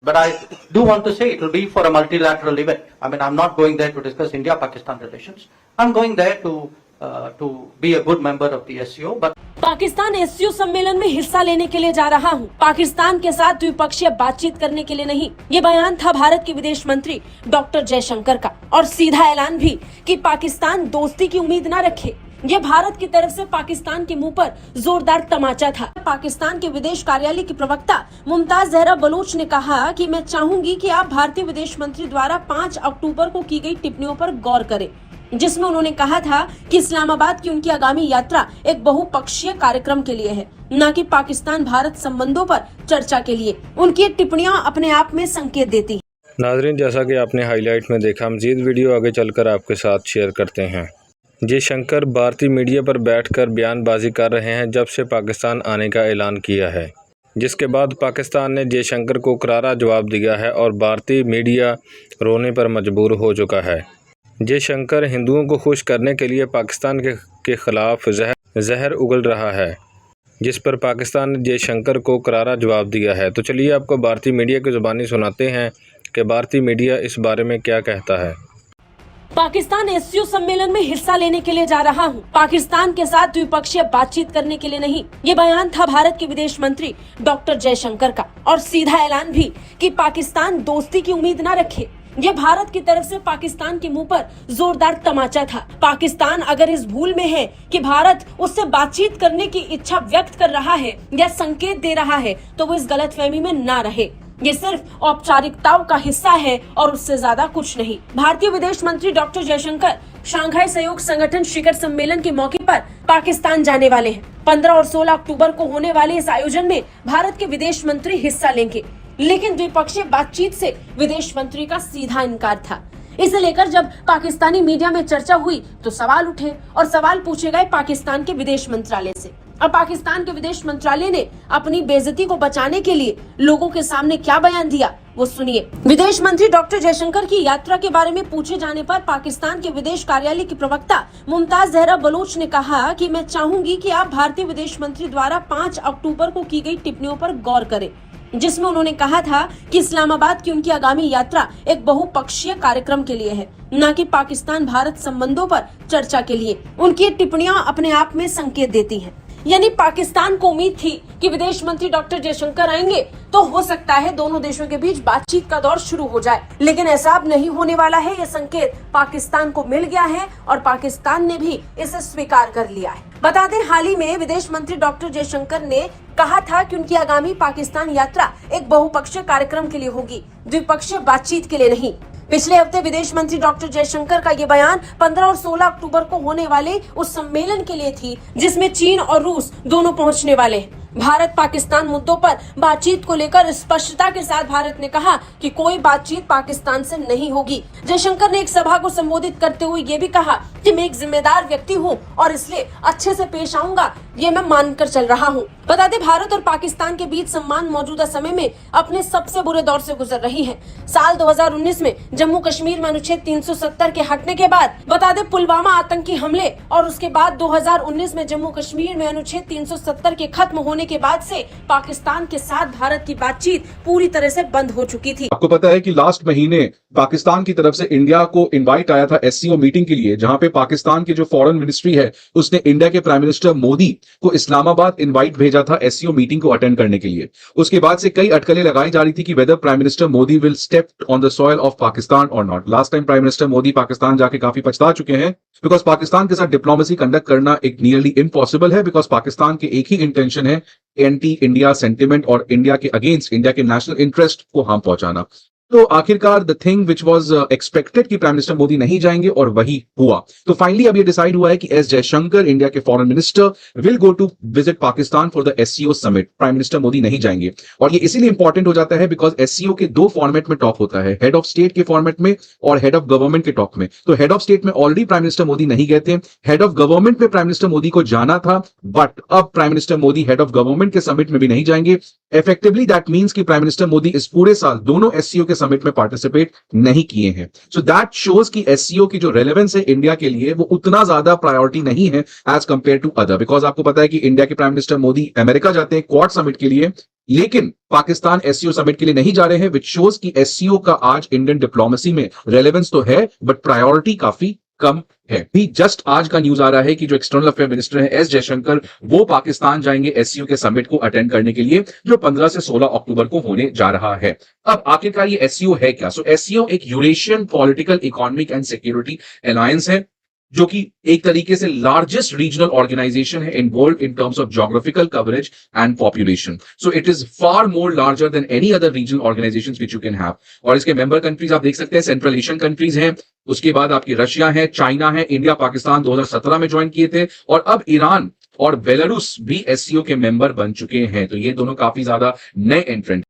But I do want to say it will be for a multilateral event. I mean, I'm not going there to discuss India-Pakistan relations. I'm going there to be a good member of the SCO. But Pakistan SCO सम्मेलन में हिस्सा लेने के लिए जा रहा हूं, पाकिस्तान के साथ द्विपक्षीय बातचीत करने के लिए नहीं। ये बयान था भारत के विदेश मंत्री डॉक्टर जयशंकर का, और सीधा ऐलान भी कि पाकिस्तान दोस्ती की उम्मीद न रखे। ये भारत की तरफ से पाकिस्तान के मुंह पर जोरदार तमाचा था। पाकिस्तान के विदेश कार्यालय की प्रवक्ता मुमताज जहरा बलोच ने कहा कि मैं चाहूंगी कि आप भारतीय विदेश मंत्री द्वारा 5 अक्टूबर को की गई टिप्पणियों पर गौर करें, जिसमें उन्होंने कहा था कि इस्लामाबाद की उनकी आगामी यात्रा एक बहुपक्षीय कार्यक्रम के लिए है, न कि पाकिस्तान भारत संबंधों पर चर्चा के लिए। उनकी पिट्ठनियां अपने आप में संकेत देती हैं। नाजरीन, जैसा कि आपने हाईलाइट में देखा, मजीद वीडियो आगे चलकर आपके साथ शेयर करते हैं। जयशंकर भारतीय मीडिया पर बैठकर बयानबाजी कर रहे हैं जब से पाकिस्तान आने का ऐलान किया है, जिसके बाद पाकिस्तान ने जयशंकर को करारा जवाब दिया है और भारतीय मीडिया रोने पर मजबूर हो चुका है। जयशंकर हिंदुओं को खुश करने के लिए पाकिस्तान के खिलाफ जहर उगल रहा है, जिस पर पाकिस्तान ने जयशंकर को करारा जवाब दिया है। तो चलिए आपको भारतीय मीडिया की ज़ुबानी सुनाते हैं कि भारतीय मीडिया इस बारे में क्या कहता है। पाकिस्तान एससीओ सम्मेलन में हिस्सा लेने के लिए जा रहा हूं, पाकिस्तान के साथ द्विपक्षीय बातचीत करने के लिए नहीं। ये बयान था भारत के विदेश मंत्री डॉक्टर जयशंकर का, और सीधा ऐलान भी कि पाकिस्तान दोस्ती की उम्मीद न रखे। ये भारत की तरफ से पाकिस्तान के मुंह पर जोरदार तमाचा था। पाकिस्तान अगर इस भूल में है कि भारत उससे बातचीत करने की इच्छा व्यक्त कर रहा है या संकेत दे रहा है, तो वो इस गलतफहमी में ना रहे। ये सिर्फ औपचारिकताओं का हिस्सा है और उससे ज्यादा कुछ नहीं। भारतीय विदेश मंत्री डॉक्टर जयशंकर शंघाई सहयोग संगठन शिखर सम्मेलन के मौके पर पाकिस्तान जाने वाले हैं। 15 और 16 अक्टूबर को होने वाले इस आयोजन में भारत के विदेश मंत्री हिस्सा लेंगे, लेकिन द्विपक्षीय बातचीत से विदेश मंत्री का सीधा इनकार था। इसे लेकर जब पाकिस्तानी मीडिया में चर्चा हुई तो सवाल उठे, और सवाल पूछे गए पाकिस्तान के विदेश मंत्रालय से। अब पाकिस्तान के विदेश मंत्रालय ने अपनी बेइज्जती को बचाने के लिए लोगों के सामने क्या बयान दिया, वो सुनिए। विदेश मंत्री डॉक्टर जयशंकर की यात्रा के बारे में पूछे जाने पर पाकिस्तान के विदेश कार्यालय की प्रवक्ता मुमताज जहरा बलोच ने कहा कि मैं चाहूंगी कि आप भारतीय विदेश मंत्री द्वारा 5 अक्टूबर को की गई टिप्पणियों पर गौर करें, जिसमें उन्होंने कहा था कि इस्लामाबाद की उनकी आगामी यात्रा एक बहुपक्षीय कार्यक्रम के लिए है, न कि पाकिस्तान भारत संबंधों पर चर्चा के लिए। उनकी टिप्पणियां अपने आप में संकेत देती हैं। यानी पाकिस्तान को उम्मीद थी कि विदेश मंत्री डॉक्टर जयशंकर आएंगे तो हो सकता है दोनों देशों के बीच बातचीत का दौर शुरू हो जाए, लेकिन ऐसा अब नहीं होने वाला है। ये संकेत पाकिस्तान को मिल गया है और पाकिस्तान ने भी इसे स्वीकार कर लिया है। बता दें, हाल ही में विदेश मंत्री डॉक्टर जयशंकर ने कहा था कि उनकी आगामी पाकिस्तान यात्रा एक बहुपक्षीय कार्यक्रम के लिए होगी, द्विपक्षीय बातचीत के लिए नहीं। पिछले हफ्ते विदेश मंत्री डॉक्टर जयशंकर का ये बयान 15 और 16 अक्टूबर को होने वाले उस सम्मेलन के लिए थी, जिसमें चीन और रूस दोनों पहुंचने वाले हैं। भारत पाकिस्तान मुद्दों पर बातचीत को लेकर स्पष्टता के साथ भारत ने कहा कि कोई बातचीत पाकिस्तान से नहीं होगी। जयशंकर ने एक सभा को संबोधित करते हुए ये भी कहा कि मैं एक जिम्मेदार व्यक्ति हूं और इसलिए अच्छे से पेश आऊंगा, ये मैं मानकर चल रहा हूं। बता दें, भारत और पाकिस्तान के बीच सम्मान मौजूदा समय में अपने सबसे बुरे दौर से गुजर रही है। साल 2019 में जम्मू कश्मीर में अनुच्छेद 370 के हटने के बाद, बता दें, पुलवामा आतंकी हमले और उसके बाद 2019 में जम्मू कश्मीर में अनुच्छेद 370 के खत्म होने के बाद से पाकिस्तान के साथ भारत की बातचीत पूरी तरह से बंद हो चुकी थी। आपको पता है कि लास्ट महीने पाकिस्तान की तरफ से इंडिया को इनवाइट आया था एससीओ मीटिंग के लिए, जहां पे पाकिस्तान की जो फॉरेन मिनिस्ट्री है उसने इंडिया के प्राइम मिनिस्टर मोदी को इस्लामाबाद इनवाइट भेजा था एससीओ मीटिंग को अटेंड करने के लिए। उसके बाद से कई अटकलें लगाई जा रही थी कि whether prime minister Modi will step on the soil of Pakistan और not. Last time prime minister Modi Pakistan जाके काफी पछता चुके हैं, बिकॉज पाकिस्तान के साथ डिप्लोमेसी कंडक्ट करना एक नियरली इम्पॉसिबल है, बिकॉज पाकिस्तान के एक ही इंटेंशन है, एंटी इंडिया सेंटिमेंट और इंडिया के अगेंस्ट इंडिया के नेशनल इंटरेस्ट को हार्म पहुंचाना। तो आखिरकार the thing which was expected कि प्राइम मिनिस्टर मोदी नहीं जाएंगे और वही हुआ। तो फाइनली अब ये डिसाइड हुआ है कि एस जयशंकर, इंडिया के foreign minister, will go to visit Pakistan for the SCO summit. Prime minister Modi नहीं जाएंगे, और ये इसीलिए इंपॉर्टेंट हो जाता है बिकॉज एससीओ के 2 फॉर्मेट में टॉक होता है, हेड ऑफ स्टेट के फॉर्मेट में और हेड ऑफ गवर्नमेंट के टॉक में। तो हेड ऑफ स्टेट में ऑलरेडी प्राइम मिनिस्टर मोदी नहीं गए थे, हेड ऑफ गवर्नमेंट में प्राइम मिनिस्टर मोदी को जाना था, बट अब prime minister Modi head of government के समिट में भी नहीं जाएंगे। इफेक्टिवली दैट मींस कि प्राइम मिनिस्टर मोदी इस पूरे साल दोनों एससीओ के समिट में पार्टिसिपेट नहीं किए हैं। सो दैट शोज कि एससीओ की जो रेलेवेंस है इंडिया के लिए वो उतना ज्यादा प्रायोरिटी नहीं है as compare to other. Because आपको पता है कि इंडिया के प्राइम मिनिस्टर मोदी अमेरिका जाते हैं क्वाड समिट के लिए, लेकिन पाकिस्तान एससीओ समिट के लिए नहीं जा रहे हैं, विच शोज कि एससीओ का आज इंडियन डिप्लोमेसी में रेलेवेंस तो है बट प्रायोरिटी काफी कम है। भी जस्ट आज का न्यूज आ रहा है कि जो एक्सटर्नल अफेयर मिनिस्टर है एस जयशंकर, वो पाकिस्तान जाएंगे एससीओ के समिट को अटेंड करने के लिए, जो 15 से 16 अक्टूबर को होने जा रहा है। अब आखिरकार ये एससीओ है क्या? सो एससीओ एक Eurasian political, economic and security alliance है, जो कि एक तरीके से लार्जेस्ट रीजनल ऑर्गेनाइजेशन है involve in terms of geographical coverage and population. So it is far more larger than any other regional organisations which you can have. और इसके member countries आप देख सकते हैं सेंट्रल एशियन कंट्रीज हैं, उसके बाद आपकी रशिया है, चाइना है, इंडिया पाकिस्तान 2017 में ज्वाइन किए थे, और अब ईरान और बेलारूस भी एससीओ के मेंबर बन चुके हैं। तो ये दोनों काफी ज्यादा नए एंट्रेंट